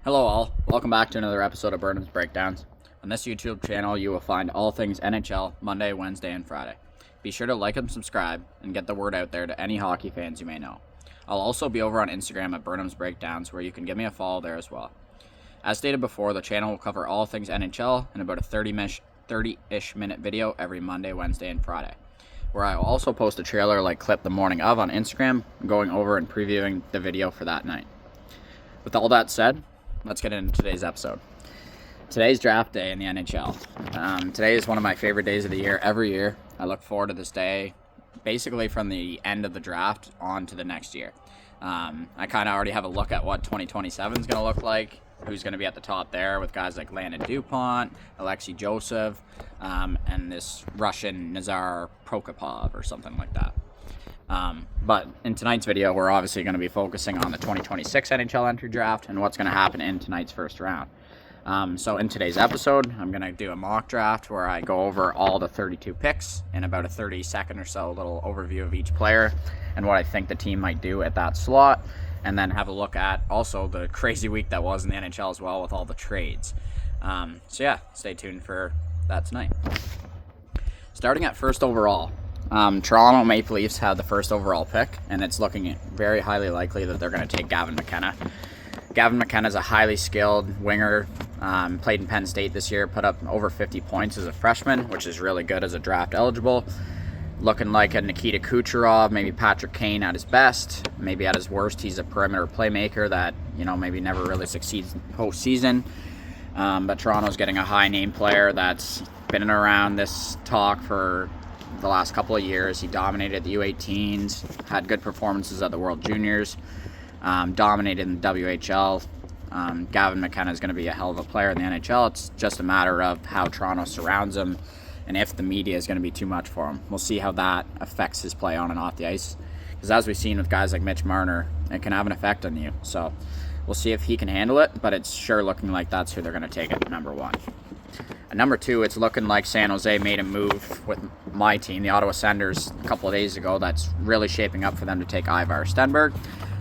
Hello all, welcome back to another episode of Burnham's Breakdowns. On this YouTube channel you will find all things NHL Monday, Wednesday, and Friday. Be sure to like and subscribe and get the word out there to any hockey fans you may know. I'll also be over on Instagram at Burnham's Breakdowns where you can give me a follow there as well. As stated before, the channel will cover all things NHL in about a 30-ish minute video every Monday, Wednesday, and Friday, where I will also post a trailer like clip the morning of on Instagram, going over and previewing the video for that night. With all that said, let's get into today's episode. Today's draft day in the NHL. Today is one of my favorite days of the year. Every year, I look forward to this day, basically from the end of the draft on to the next year. I kind of already have a look at what 2027 is going to look like, who's going to be at the top there with guys like Landon Dupont, Alexei Joseph, and this Russian Nazar Prokopov or something like that. But in tonight's video, we're obviously going to be focusing on the 2026 NHL entry draft and what's going to happen in tonight's first round. So in today's episode, I'm going to do a mock draft where I go over all the 32 picks in about a 30-second or so little overview of each player and what I think the team might do at that slot, and then have a look at also the crazy week that was in the NHL as well with all the trades. So yeah, stay tuned for that tonight. Starting at first overall, Toronto Maple Leafs had the first overall pick, and it's looking very highly likely that they're going to take Gavin McKenna. Gavin McKenna is a highly skilled winger, played in Penn State this year, put up over 50 points as a freshman, which is really good as a draft eligible. Looking like a Nikita Kucherov, maybe Patrick Kane at his best. Maybe at his worst, he's a perimeter playmaker that, maybe never really succeeds postseason. But Toronto's getting a high-name player that's been around this talk for the last couple of years. He dominated the U18s, had good performances at the World Juniors, dominated in the WHL. Gavin McKenna is going to be a hell of a player in the NHL. It's just a matter of how Toronto surrounds him and if the media is going to be too much for him. We'll see how that affects his play on and off the ice. Because as we've seen with guys like Mitch Marner, it can have an effect on you. So we'll see if he can handle it, but it's sure looking like that's who they're going to take at number one. At number two, it's looking like San Jose made a move with my team, the Ottawa Senators, a couple of days ago that's really shaping up for them to take Ivar Stenberg.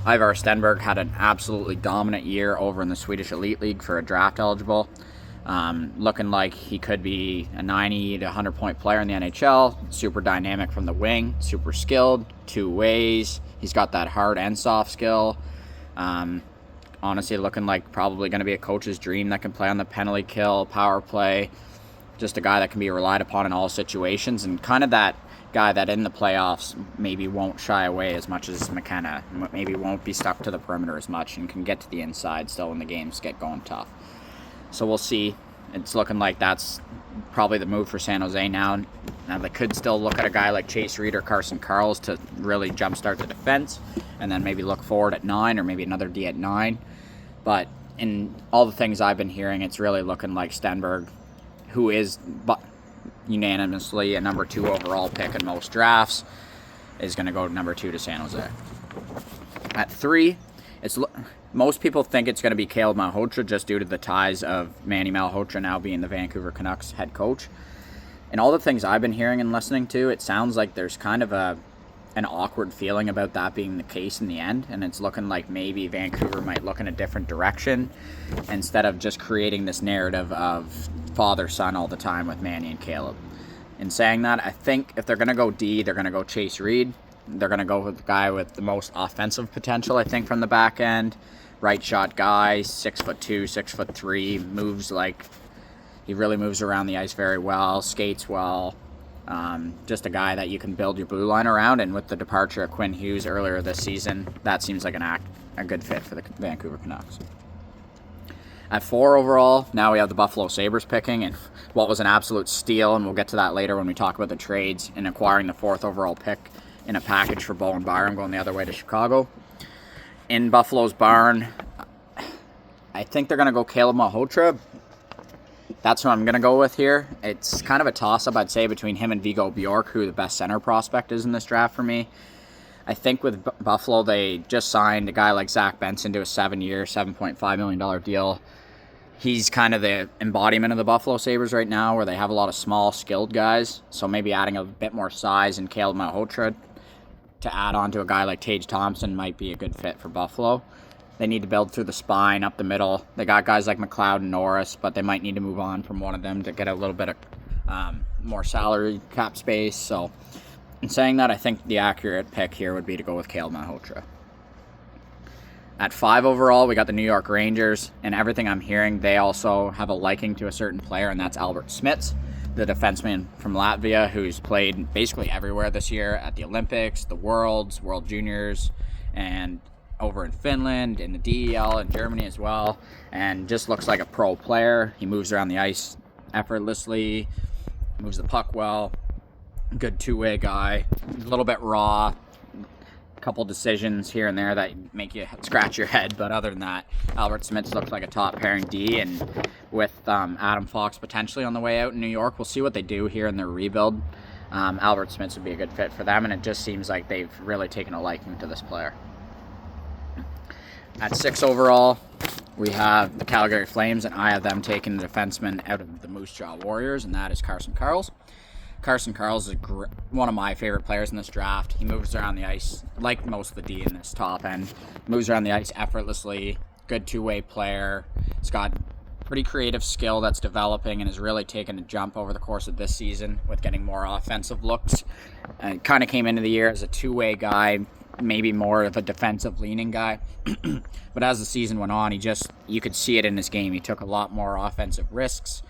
Ivar Stenberg had an absolutely dominant year over in the Swedish Elite League for a draft eligible. Looking like he could be a 90 to 100 point player in the NHL. Super dynamic from the wing, super skilled, two ways. He's got that hard and soft skill. Honestly, looking like probably going to be a coach's dream that can play on the penalty kill, power play. Just a guy that can be relied upon in all situations, and kind of that guy that in the playoffs maybe won't shy away as much as McKenna. Maybe won't be stuck to the perimeter as much and can get to the inside still when the games get going tough. So we'll see. It's looking like that's probably the move for San Jose now. Now they could still look at a guy like Chase Reed or Carson Karls to really jumpstart the defense, and then maybe look forward at 9 or maybe another D at 9. But in all the things I've been hearing, it's really looking like Stenberg, who is unanimously a number 2 overall pick in most drafts, is going to go number 2 to San Jose. At 3, most people think it's going to be Caleb Malhotra just due to the ties of Manny Malhotra now being the Vancouver Canucks head coach. And all the things I've been hearing and listening to, it sounds like there's kind of an awkward feeling about that being the case in the end, and it's looking like maybe Vancouver might look in a different direction instead of just creating this narrative of father-son all the time with Manny and Caleb. In saying that, I think if they're going to go D, they're going to go Chase Reed. They're going to go with the guy with the most offensive potential, I think, from the back end. Right shot guy, 6'2", 6'3", moves like he really moves around the ice very well, skates well. Just a guy that you can build your blue line around, and with the departure of Quinn Hughes earlier this season, that seems like a good fit for the Vancouver Canucks. At 4 overall, now we have the Buffalo Sabres picking, and what was an absolute steal, and we'll get to that later when we talk about the trades, in acquiring the 4th overall pick in a package for Bowen Byram going the other way to Chicago. In Buffalo's barn, I think they're going to go Caleb Malhotra. That's who I'm going to go with here. It's kind of a toss-up, I'd say, between him and Viggo Bjork, who the best center prospect is in this draft for me. I think with Buffalo, they just signed a guy like Zach Benson to a 7-year, $7.5 million deal. He's kind of the embodiment of the Buffalo Sabres right now, where they have a lot of small, skilled guys. So maybe adding a bit more size in Caleb Malhotra to add on to a guy like Tage Thompson might be a good fit for Buffalo. They need to build through the spine, up the middle. They got guys like McLeod and Norris, but they might need to move on from one of them to get a little bit of more salary cap space. So in saying that, I think the accurate pick here would be to go with Cale Malhotra. At 5 overall, we got the New York Rangers, and everything I'm hearing, they also have a liking to a certain player, and that's Albert Smits, the defenseman from Latvia, who's played basically everywhere this year at the Olympics, the Worlds, World Juniors, and over in Finland, in the DEL, in Germany as well, and just looks like a pro player. He moves around the ice effortlessly, moves the puck well, good two-way guy, a little bit raw, a couple decisions here and there that make you scratch your head, but other than that, Albert Smits looks like a top pairing D, and with Adam Fox potentially on the way out in New York, we'll see what they do here in their rebuild. Albert Smits would be a good fit for them, and it just seems like they've really taken a liking to this player. At 6 overall, we have the Calgary Flames, and I have them taking the defenseman out of the Moose Jaw Warriors, and that is Carson Karls. Carson Karls is one of my favorite players in this draft. He moves around the ice, like most of the D in this top end, moves around the ice effortlessly, good two-way player. He's got pretty creative skill that's developing and has really taken a jump over the course of this season with getting more offensive looks. Kind of came into the year as a two-way guy, maybe more of a defensive-leaning guy. But as the season went on, you could see it in his game. He took a lot more offensive risks,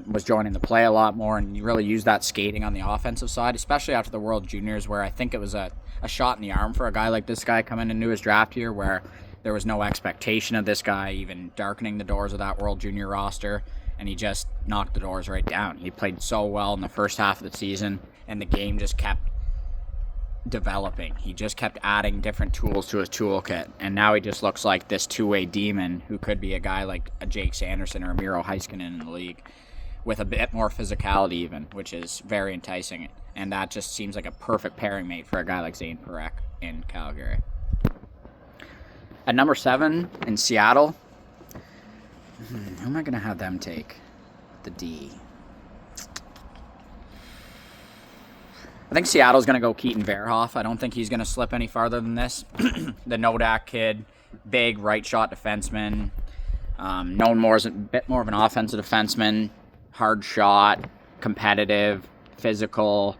was joining the play a lot more, and he really used that skating on the offensive side, especially after the World Juniors, where I think it was a shot in the arm for a guy like this guy coming into his draft year, where there was no expectation of this guy even darkening the doors of that World Junior roster, and he just knocked the doors right down. He played so well in the first half of the season, and the game just kept developing. He just kept adding different tools to his toolkit, and now he just looks like this two-way demon who could be a guy like a Jake Sanderson or a Miro Heiskanen in the league, with a bit more physicality even, which is very enticing, and that just seems like a perfect pairing mate for a guy like Zane Parekh in Calgary. At number 7 in Seattle, who am I going to have them take? The D. I think Seattle's going to go Keaton Verhoff. I don't think he's going to slip any farther than this. The Nodak kid, big right shot defenseman, known more as a bit more of an offensive defenseman, hard shot, competitive, physical.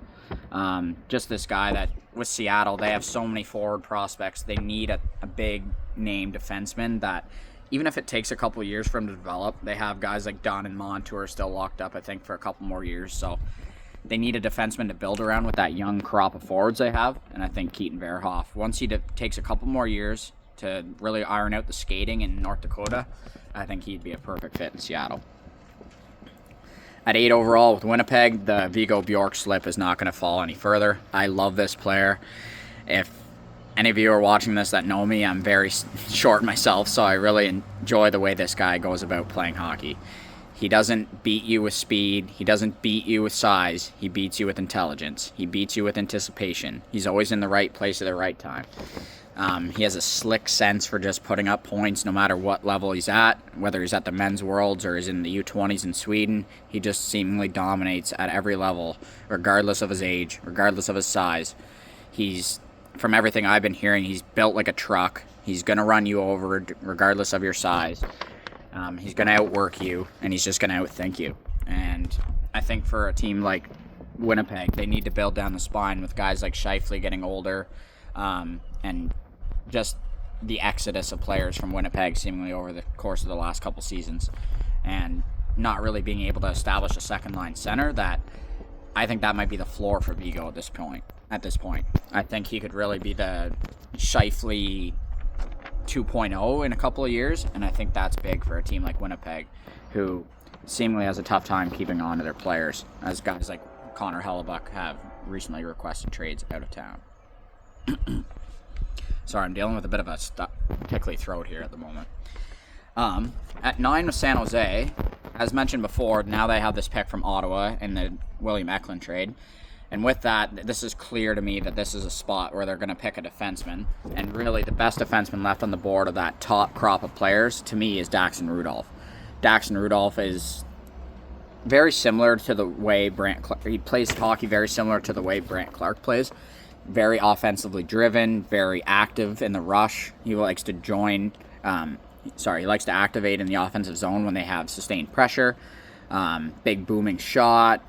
Just this guy that with Seattle, they have so many forward prospects. They need a big name defenseman that even if it takes a couple years for him to develop, they have guys like Don and Mont who are still locked up, I think, for a couple more years. So they need a defenseman to build around with that young crop of forwards they have, and I think Keaton Verhoff, once he takes a couple more years to really iron out the skating in North Dakota, I think he'd be a perfect fit in Seattle. At 8 overall with Winnipeg, the Vigo Bjork slip is not going to fall any further. I love this player. If any of you are watching this that know me, I'm very short myself, so I really enjoy the way this guy goes about playing hockey. He doesn't beat you with speed. He doesn't beat you with size. He beats you with intelligence. He beats you with anticipation. He's always in the right place at the right time. He has a slick sense for just putting up points no matter what level he's at, whether he's at the men's worlds or he's in the U20s in Sweden. He just seemingly dominates at every level, regardless of his age, regardless of his size. From everything I've been hearing, he's built like a truck. He's going to run you over regardless of your size. He's going to outwork you, and he's just going to outthink you. And I think for a team like Winnipeg, they need to build down the spine with guys like Scheifele getting older, and just the exodus of players from Winnipeg seemingly over the course of the last couple seasons, and not really being able to establish a second-line center. That I think that might be the floor for Vigo at this point. I think he could really be the Scheifele 2.0 in a couple of years, and I think that's big for a team like Winnipeg, who seemingly has a tough time keeping on to their players, as guys like Connor Hellebuck have recently requested trades out of town. Sorry, I'm dealing with a bit of a tickly throat here at the moment. At 9 with San Jose, as mentioned before, now they have this pick from Ottawa in the William Eklund trade. And with that, this is clear to me that this is a spot where they're going to pick a defenseman. And really, the best defenseman left on the board of that top crop of players, to me, is Daxon Rudolph. Daxon Rudolph is very similar to the way he plays hockey very similar to the way Brant Clark plays. very offensively driven, very active in the rush. He likes to he likes to activate in the offensive zone when they have sustained pressure. Big booming shot.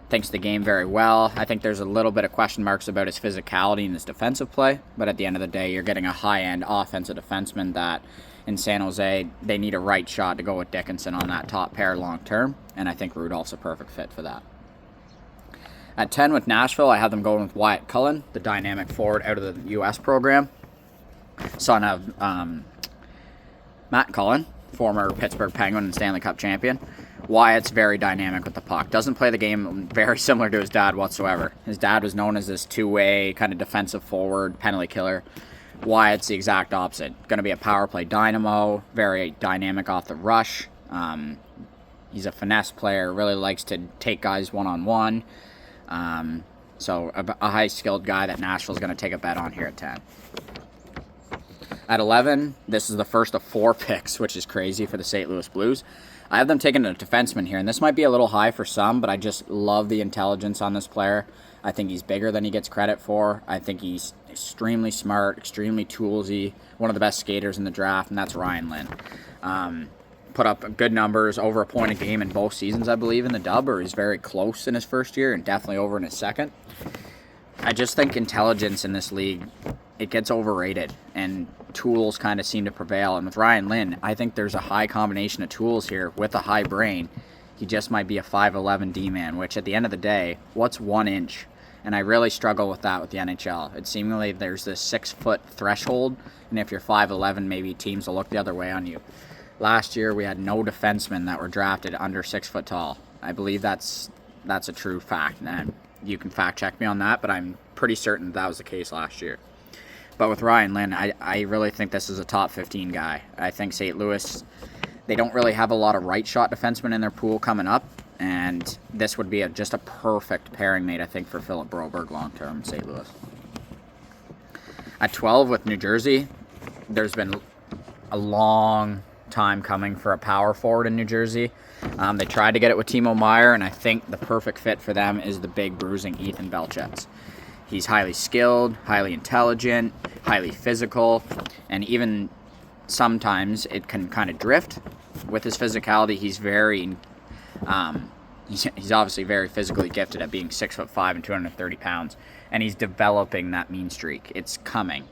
Thinks the game very well. I think there's a little bit of question marks about his physicality and his defensive play, but at the end of the day, you're getting a high-end offensive defenseman that in San Jose, they need a right shot to go with Dickinson on that top pair long term, and I think Rudolph's a perfect fit for that. At 10 with Nashville, I have them going with Wyatt Cullen, the dynamic forward out of the U.S. program, son of Matt Cullen, former Pittsburgh Penguin and Stanley Cup champion. Wyatt's very dynamic with the puck. Doesn't play the game very similar to his dad whatsoever. His dad was known as this two-way kind of defensive forward, penalty killer. Wyatt's the exact opposite. Going to be a power play dynamo, very dynamic off the rush. He's a finesse player, really likes to take guys one-on-one. So a high-skilled guy that Nashville's going to take a bet on here at 10. At 11, this is the first of 4 picks, which is crazy for the St. Louis Blues. I have them taking a defenseman here, and this might be a little high for some, but I just love the intelligence on this player. I think he's bigger than he gets credit for. I think he's extremely smart, extremely toolsy, one of the best skaters in the draft, and that's Ryan Lynn. Put up good numbers, over a point a game in both seasons, I believe, in the dub, or he's very close in his first year and definitely over in his second. I just think intelligence in this league, it gets overrated, and tools kind of seem to prevail. And with Ryan Lynn, I think there's a high combination of tools here with a high brain. He just might be a 5'11 D-man, which at the end of the day, what's 1 inch? And I really struggle with that with the NHL. It seemingly there's this 6-foot threshold, and if you're 5'11, maybe teams will look the other way on you. Last year, we had no defensemen that were drafted under 6 foot tall. I believe that's a true fact, and you can fact check me on that, but I'm pretty certain that was the case last year. But with Ryan Lynn, I really think this is a top 15 guy. I think St. Louis, they don't really have a lot of right shot defensemen in their pool coming up, and this would be just a perfect pairing mate, I think, for Philip Broberg long term in St. Louis. At 12 with New Jersey, there's been a long time coming for a power forward in New Jersey. They tried to get it with Timo Meier, and I think the perfect fit for them is the big bruising Ethan Belchetz. He's highly skilled, highly intelligent, highly physical, and even sometimes it can kind of drift with his physicality. He's very, he's obviously very physically gifted at being 6'5" and 230 pounds, and he's developing that mean streak. It's coming.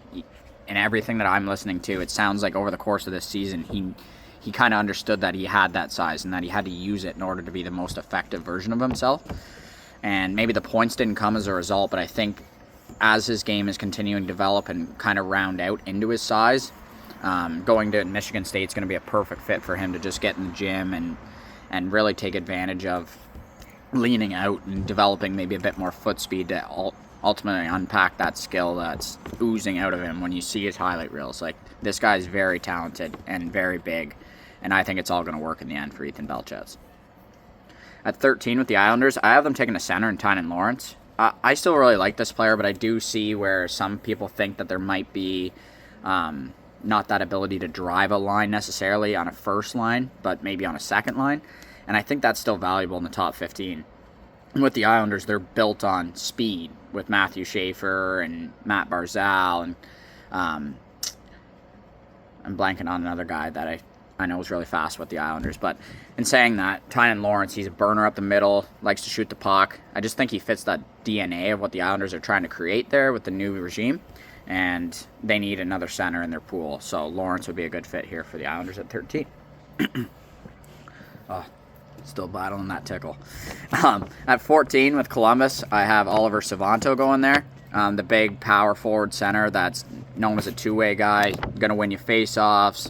And everything that I'm listening to, it sounds like over the course of this season, he kind of understood that he had that size and that he had to use it in order to be the most effective version of himself. And maybe the points didn't come as a result, but I think as his game is continuing to develop and kind of round out into his size, going to Michigan State is going to be a perfect fit for him to just get in the gym and really take advantage of leaning out and developing maybe a bit more foot speed to ultimately unpack that skill that's oozing out of him when you see his highlight reels. Like, this guy's very talented and very big, and I think it's all going to work in the end for Ethan Belchetz. At 13 with the Islanders, I have them taking a center in Tynan Lawrence. I still really like this player, but I do see where some people think that there might be not that ability to drive a line necessarily on a first line, but maybe on a second line. And I think that's still valuable in the top 15. And with the Islanders, they're built on speed with Matthew Schaefer and Matt Barzal. And I'm blanking on another guy that I know is really fast with the Islanders. But in saying that, Tynan Lawrence, he's a burner up the middle, likes to shoot the puck. I just think he fits that DNA of what the Islanders are trying to create there with the new regime. And they need another center in their pool. So Lawrence would be a good fit here for the Islanders at 13. Still battling that tickle. At 14 with Columbus, I have Oliver Savanto going there. The big power forward center that's known as a two-way guy, going to win you face-offs.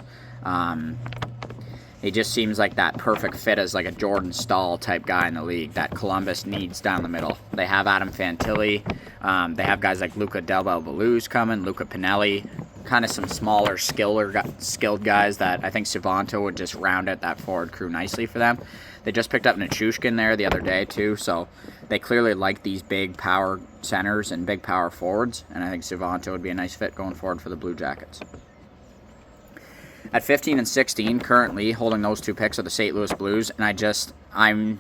He just seems like that perfect fit as like a Jordan Staal type guy in the league that Columbus needs down the middle. They have Adam Fantilli. They have guys like Luca Del Belbaluz coming, Luca Pinelli, kind of some smaller, skilled guys that I think Savanto would just round out that forward crew nicely for them. They just picked up Nichushkin there the other day too, so they clearly like these big power centers and big power forwards, and I think Savanto would be a nice fit going forward for the Blue Jackets. At 15 and 16, currently holding those two picks are the St. Louis Blues, and I'm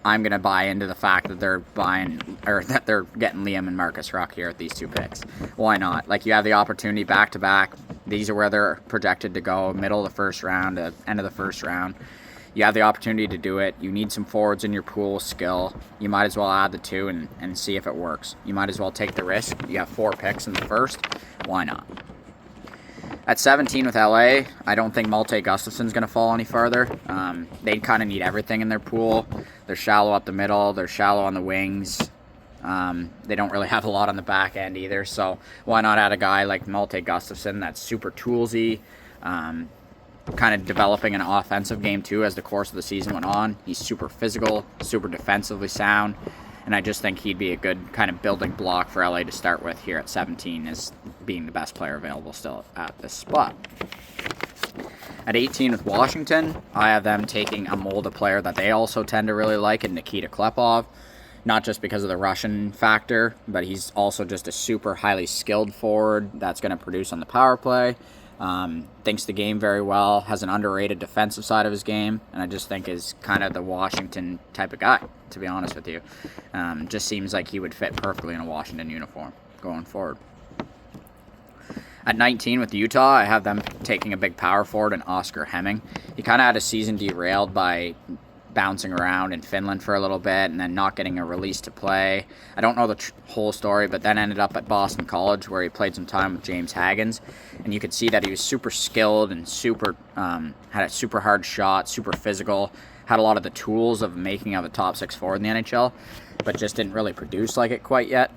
I'm going to buy into the fact that they're that they're getting Liam and Marcus Ruck here at these 2 picks. Why not? Like, you have the opportunity back to back. These are where they're projected to go, middle of the first round, end of the first round. You have the opportunity to do it. You need some forwards in your pool skill. You might as well add the 2 and see if it works. You might as well take the risk. You have 4 picks in the first. Why not? At 17 with LA, I don't think Malte Gustafson's going to fall any farther. They kind of need everything in their pool. They're shallow up the middle. They're shallow on the wings. They don't really have a lot on the back end either. So why not add a guy like Malte Gustafson that's super toolsy, kind of developing an offensive game too as the course of the season went on. He's super physical, super defensively sound. And I just think he'd be a good kind of building block for LA to start with here at 17 as being the best player available still at this spot. At 18 with Washington, I have them taking a mold of player that they also tend to really like in Nikita Klepov. Not just because of the Russian factor, but he's also just a super highly skilled forward that's going to produce on the power play. Thinks the game very well, has an underrated defensive side of his game, and I just think is kind of the Washington type of guy, to be honest with you. Just seems like he would fit perfectly in a Washington uniform going forward. At 19 with Utah, I have them taking a big power forward in Oscar Hemming. He kind of had a season derailed by bouncing around in Finland for a little bit and then not getting a release to play. I don't know the whole story, but then ended up at Boston College where he played some time with James Haggins, and you could see that he was super skilled and super had a super hard shot, super physical, had a lot of the tools of making of a top 6 forward in the NHL, but just didn't really produce like it quite yet.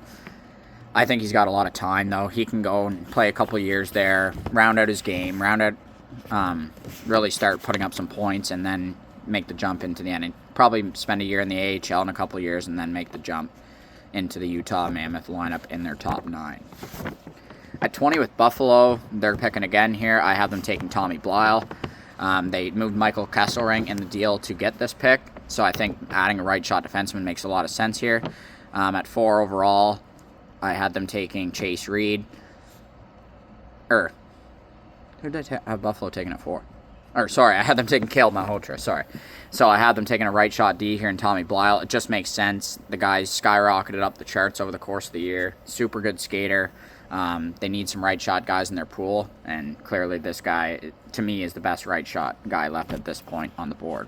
I think he's got a lot of time though. He can go and play a couple of years there, round out his game, really start putting up some points, and then make the jump into the end. Probably spend a year in the AHL in a couple of years and then make the jump into the Utah Mammoth lineup in their top 9. At 20 with Buffalo, they're picking again here. I have them taking Tommy Blyle. They moved Michael Kesselring in the deal to get this pick, so I think adding a right shot defenseman makes a lot of sense here. At 4 overall, I had them taking Chase Reed. Who did I have Buffalo taking at 4? I had them taking Cale Malhotra, sorry. So I had them taking a right shot D here in Tommy Blyle. It just makes sense. The guy's skyrocketed up the charts over the course of the year. Super good skater. They need some right shot guys in their pool, and clearly this guy, to me, is the best right shot guy left at this point on the board.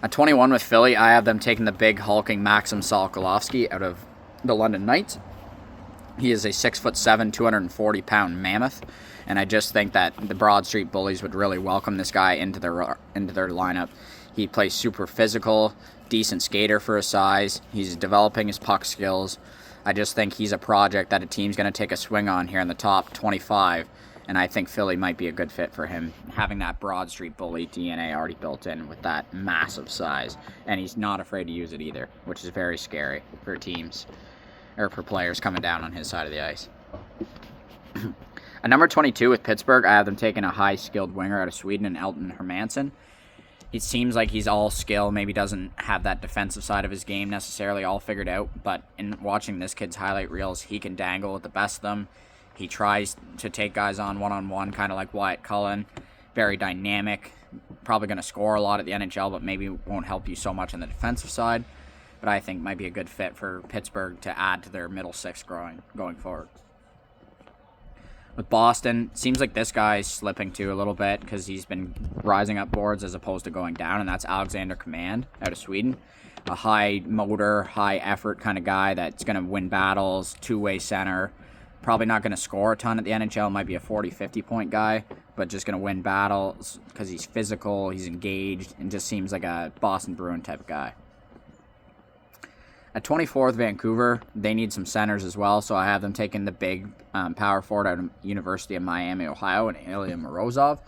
At 21 with Philly, I have them taking the big hulking Maxim Solkolovsky out of the London Knights. He is a 6'7", 240-pound mammoth, and I just think that the Broad Street Bullies would really welcome this guy into their lineup. He plays super physical, decent skater for his size. He's developing his puck skills. I just think he's a project that a team's going to take a swing on here in the top 25, and I think Philly might be a good fit for him, having that Broad Street Bully DNA already built in with that massive size, and he's not afraid to use it either, which is very scary for teams, or for players coming down on his side of the ice. At number 22 with Pittsburgh, I have them taking a high-skilled winger out of Sweden in Elton Hermansson. He seems like he's all skill, maybe doesn't have that defensive side of his game necessarily all figured out, but in watching this kid's highlight reels, he can dangle with the best of them. He tries to take guys on one-on-one, kind of like Wyatt Cullen. Very dynamic, probably going to score a lot at the NHL, but maybe won't help you so much on the defensive side. But I think might be a good fit for Pittsburgh to add to their middle six going forward. With Boston, seems like this guy's slipping too a little bit because he's been rising up boards as opposed to going down, and that's Alexander Command out of Sweden. A high motor, high effort kind of guy that's going to win battles, two-way center. Probably not going to score a ton at the NHL, might be a 40, 50-point guy, but just going to win battles because he's physical, he's engaged, and just seems like a Boston Bruin type of guy. At 24th, Vancouver, they need some centers as well, so I have them taking the big power forward out of University of Miami, Ohio, and Ilya Morozov.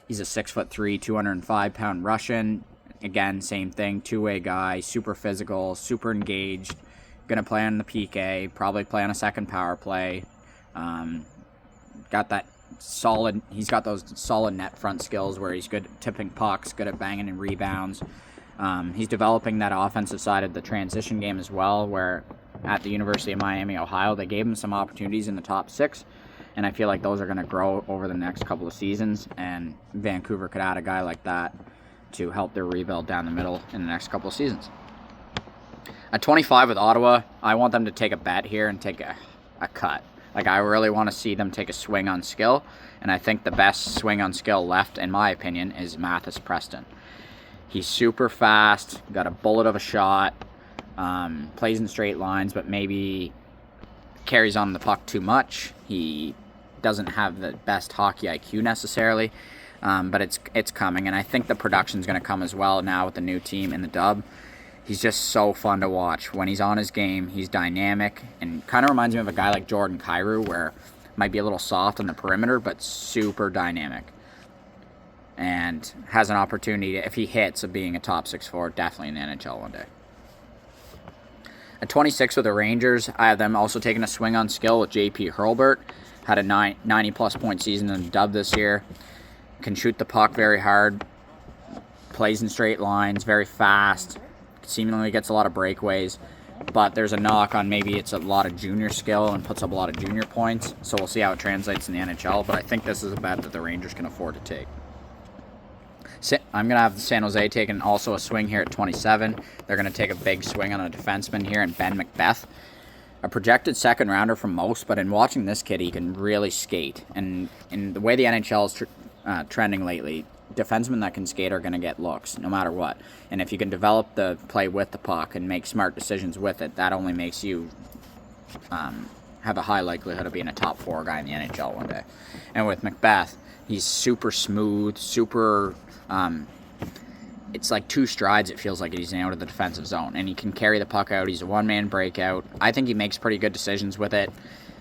He's a 6'3", 205-pound Russian. Again, same thing, two-way guy, super physical, super engaged, going to play on the PK, probably play on a second power play. Got that solid, he's got those solid net front skills where he's good at tipping pucks, good at banging and rebounds. He's developing that offensive side of the transition game as well, where at the University of Miami, Ohio, they gave him some opportunities in the top 6, and I feel like those are going to grow over the next couple of seasons, and Vancouver could add a guy like that to help their rebuild down the middle in the next couple of seasons. At 25 with Ottawa, I want them to take a bet here and take a cut. Like, I really want to see them take a swing on skill, and I think the best swing on skill left, in my opinion, is Mathis Preston. He's super fast, got a bullet of a shot, plays in straight lines, but maybe carries on the puck too much. He doesn't have the best hockey IQ necessarily, but it's coming, and I think the production's going to come as well now with the new team in the dub. He's just so fun to watch. When he's on his game, he's dynamic and kind of reminds me of a guy like Jordan Kyrou, where might be a little soft on the perimeter, but super dynamic. And has an opportunity, if he hits, of being a top 6 forward, definitely in the NHL one day. At 26 with the Rangers, I have them also taking a swing on skill with JP Hurlburt. Had a 90-plus point season in the dub this year. Can shoot the puck very hard. Plays in straight lines, very fast. Seemingly gets a lot of breakaways, but there's a knock on maybe it's a lot of junior skill and puts up a lot of junior points, so we'll see how it translates in the NHL, but I think this is a bet that the Rangers can afford to take. I'm going to have San Jose taking also a swing here at 27. They're going to take a big swing on a defenseman here in Ben McBeth. A projected second rounder from most, but in watching this kid, he can really skate, and in the way the NHL is trending lately, defensemen that can skate are going to get looks no matter what. And if you can develop the play with the puck and make smart decisions with it, that only makes you have a high likelihood of being a top 4 guy in the NHL one day. And with McBeth, he's super smooth, super... it's like 2 strides, it feels like he's out of the defensive zone. And he can carry the puck out. He's a one-man breakout. I think he makes pretty good decisions with it.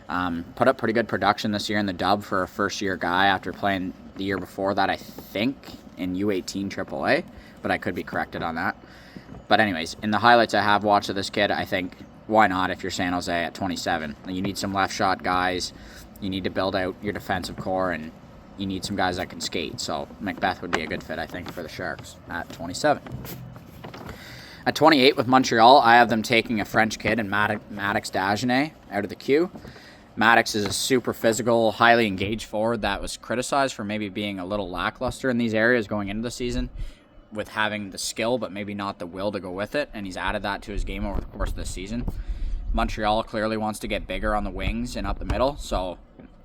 Put up pretty good production this year in the dub for a first-year guy after playing the year before that, I think, in U18 AAA, but I could be corrected on that. But anyways, in the highlights I have watched of this kid, I think, why not if you're San Jose at 27? You need some left shot guys, you need to build out your defensive core, and you need some guys that can skate. So McBeth would be a good fit, I think, for the Sharks at 27. At 28 with Montreal, I have them taking a French kid in Maddox Dagenet out of the queue. Maddox is a super physical, highly engaged forward that was criticized for maybe being a little lackluster in these areas going into the season, with having the skill but maybe not the will to go with it, and he's added that to his game over the course of the season. Montreal clearly wants to get bigger on the wings and up the middle, so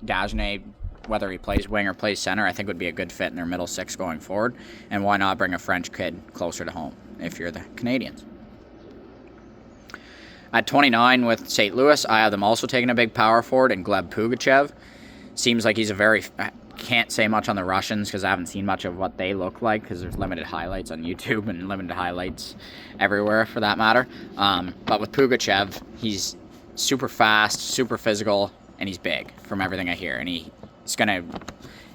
Dagenet, whether he plays wing or plays center, I think would be a good fit in their middle 6 going forward, and why not bring a French kid closer to home if you're the Canadians. At 29 with St. Louis, I have them also taking a big power forward in Gleb Pugachev. Seems like he's I can't say much on the Russians because I haven't seen much of what they look like because there's limited highlights on YouTube and limited highlights everywhere for that matter. But with Pugachev, he's super fast, super physical, and he's big from everything I hear. And he's going to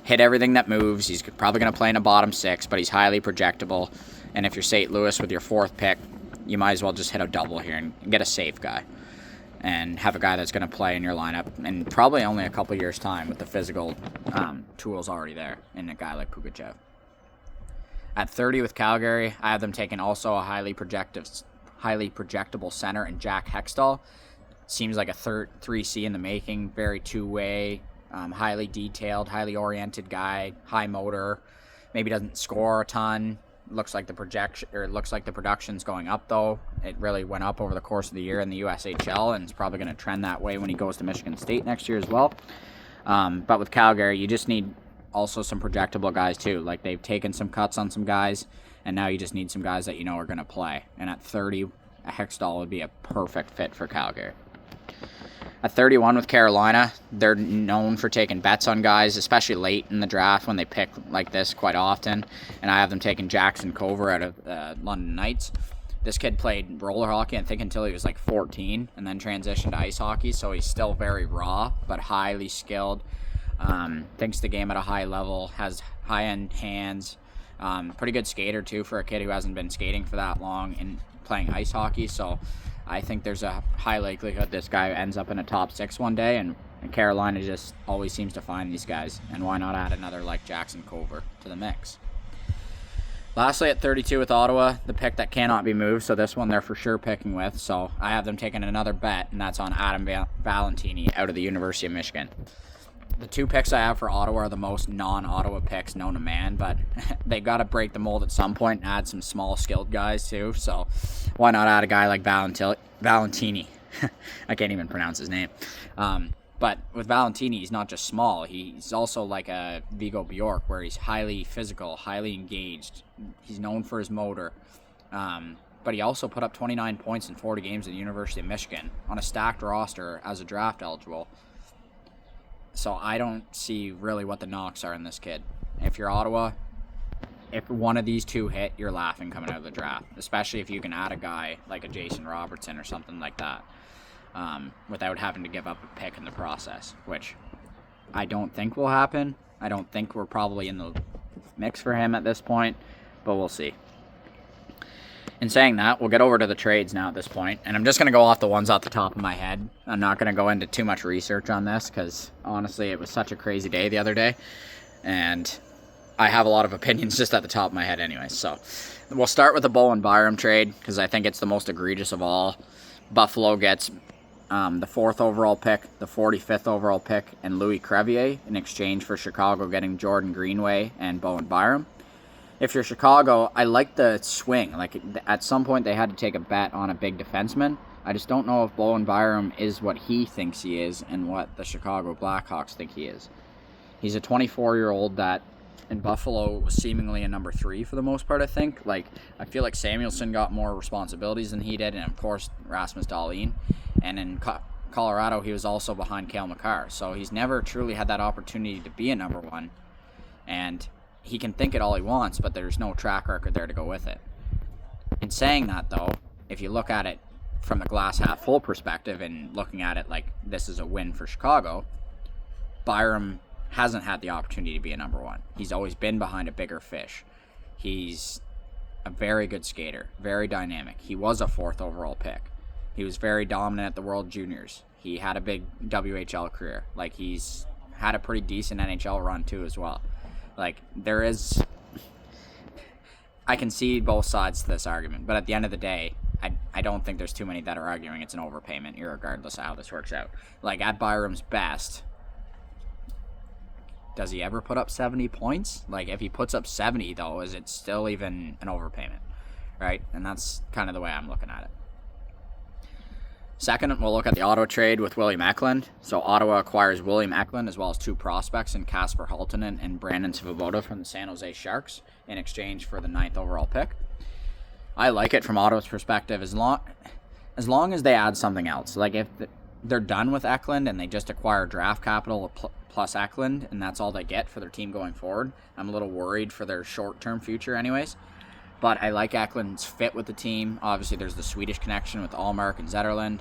hit everything that moves. He's probably going to play in a bottom 6, but he's highly projectable. And if you're St. Louis with your 4th pick, you might as well just hit a double here and get a safe guy and have a guy that's going to play in your lineup in probably only a couple years' time with the physical tools already there in a guy like Pugachev. At 30 with Calgary, I have them taking also a highly projectable center in Jack Hextall. Seems like a 3C in the making, very two-way, highly detailed, highly oriented guy, high motor, maybe doesn't score a ton. Looks like the production's going up though. It really went up over the course of the year in the USHL, and it's probably going to trend that way when he goes to Michigan State next year as well. But with Calgary, you just need also some projectable guys too. Like, they've taken some cuts on some guys, and now you just need some guys that you know are going to play. And at 30, a Hextall would be a perfect fit for Calgary. At 31 with Carolina, they're known for taking bets on guys, especially late in the draft when they pick like this quite often. And I have them taking Jackson Cover out of London Knights. This kid played roller hockey, I think, until he was like 14, and then transitioned to ice hockey. So he's still very raw, but highly skilled. Thinks the game at a high level, has high-end hands. Pretty good skater, too, for a kid who hasn't been skating for that long and playing ice hockey. So I think there's a high likelihood this guy ends up in a top 6 one day, and Carolina just always seems to find these guys. And why not add another like Jackson Cover to the mix? Lastly, at 32 with Ottawa, the pick that cannot be moved, so this one they're for sure picking with. So I have them taking another bet, and that's on Adam Valentini out of the University of Michigan. The two picks I have for Ottawa are the most non-Ottawa picks known to man, but they got to break the mold at some point and add some small skilled guys too. So why not add a guy like Valentini? I can't even pronounce his name. But with Valentini, he's not just small. He's also like a Vigo Bjork, where he's highly physical, highly engaged. He's known for his motor. But he also put up 29 points in 40 games at the University of Michigan on a stacked roster as a draft eligible. So I don't see really what the knocks are in this kid. If you're Ottawa, if one of these two hit, you're laughing coming out of the draft, especially if you can add a guy like a Jason Robertson or something like that, without having to give up a pick in the process, which I don't think will happen. I don't think we're probably in the mix for him at this point, but we'll see. In saying that, we'll get over to the trades now at this point, and I'm just going to go off the ones off the top of my head. I'm not going to go into too much research on this because, honestly, it was such a crazy day the other day, and I have a lot of opinions just at the top of my head anyway. So we'll start with the Bowen Byram trade because I think it's the most egregious of all. Buffalo gets the 4th overall pick, the 45th overall pick, and Louis Crevier in exchange for Chicago getting Jordan Greenway and Bowen Byram. If you're Chicago, I like the swing. Like, at some point, they had to take a bet on a big defenseman. I just don't know if Bowen Byram is what he thinks he is and what the Chicago Blackhawks think he is. He's a 24-year-old that in Buffalo was seemingly a number 3 for the most part, I think. Like, I feel like Samuelsson got more responsibilities than he did, and of course, Rasmus Dahlin. And in Colorado, he was also behind Cale Makar. So he's never truly had that opportunity to be a number 1. And he can think it all he wants, but there's no track record there to go with it. In saying that, though, if you look at it from the glass half full perspective and looking at it like this is a win for Chicago, Byram hasn't had the opportunity to be a number 1. He's always been behind a bigger fish. He's a very good skater, very dynamic. He was a 4th overall pick. He was very dominant at the World Juniors. He had a big WHL career. Like, he's had a pretty decent NHL run too as well. Like, there is... I can see both sides to this argument, but at the end of the day, I don't think there's too many that are arguing it's an overpayment, regardless of how this works out. Like, at Byram's best, does he ever put up 70 points? Like, if he puts up 70, though, is it still even an overpayment? Right? And that's kind of the way I'm looking at it. Second, we'll look at the Ottawa trade with William Eklund. So Ottawa acquires William Eklund as well as 2 prospects in Casper Haltonen and Brandon Svoboda from the San Jose Sharks in exchange for the 9th overall pick. I like it from Ottawa's perspective as long as they add something else. Like, if they're done with Eklund and they just acquire draft capital plus Eklund and that's all they get for their team going forward, I'm a little worried for their short-term future anyways. But I like Eklund's fit with the team. Obviously, there's the Swedish connection with Allmark and Zetterlund.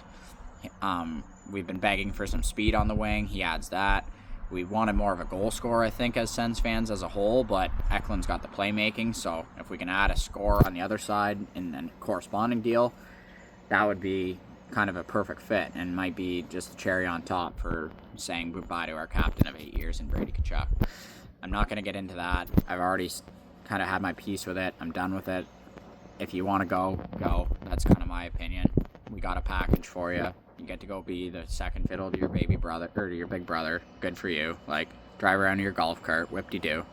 We've been begging for some speed on the wing. He adds that. We wanted more of a goal scorer, I think, as Sens fans as a whole, but Eklund's got the playmaking, so if we can add a scorer on the other side and then a corresponding deal, that would be kind of a perfect fit and might be just the cherry on top for saying goodbye to our captain of 8 years in Brady Tkachuk. I'm not going to get into that. I've already kind of had my piece with it. I'm done with it. If you want to go. That's kind of my opinion. We got a package for you. You get to go be the second fiddle to your baby brother or to your big brother. Good for you. Like, drive around in your golf cart, whip-de-doo.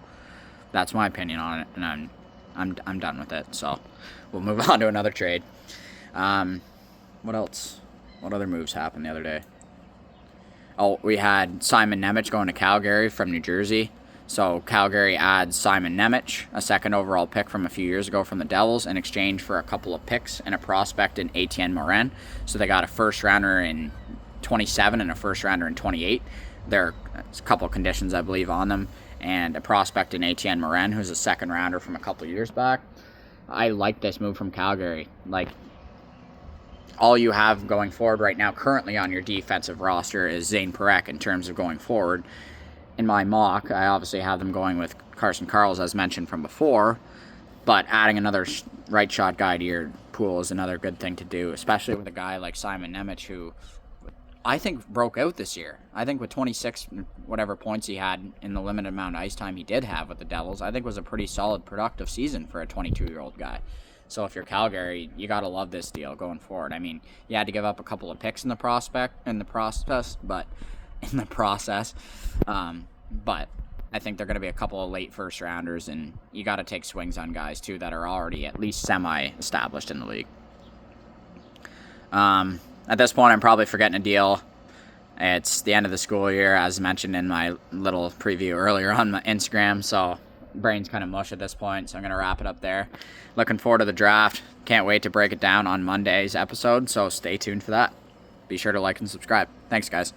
That's my opinion on it, and I'm done with it. So we'll move on to another trade. What else? What other moves happened the other day? Oh, we had Simon Nemec going to Calgary from New Jersey. So Calgary adds Simon Nemec, a 2nd overall pick from a few years ago from the Devils, in exchange for a couple of picks and a prospect in Etienne Morin. So they got a first-rounder in 27 and a first-rounder in 28. There are a couple of conditions, I believe, on them, and a prospect in Etienne Morin, who's a 2nd-rounder from a couple of years back. I like this move from Calgary. Like, all you have going forward right now currently on your defensive roster is Zane Parekh in terms of going forward. In my mock, I obviously have them going with Carson Karls, as mentioned from before, but adding another right shot guy to your pool is another good thing to do, especially with a guy like Simon Nemec, who I think broke out this year. I think with 26 whatever points he had in the limited amount of ice time he did have with the Devils, I think was a pretty solid, productive season for a 22-year-old guy. So if you're Calgary, you got to love this deal going forward. I mean, you had to give up a couple of picks in the process, but in the process. But I think they're going to be a couple of late first rounders, and you got to take swings on guys too that are already at least semi-established in the league. At this point, I'm probably forgetting a deal. It's the end of the school year, as mentioned in my little preview earlier on my Instagram, so brain's kind of mush at this point, so I'm going to wrap it up there. Looking forward to the draft. Can't wait to break it down on Monday's episode, so stay tuned for that. Be sure to like and subscribe. Thanks, guys.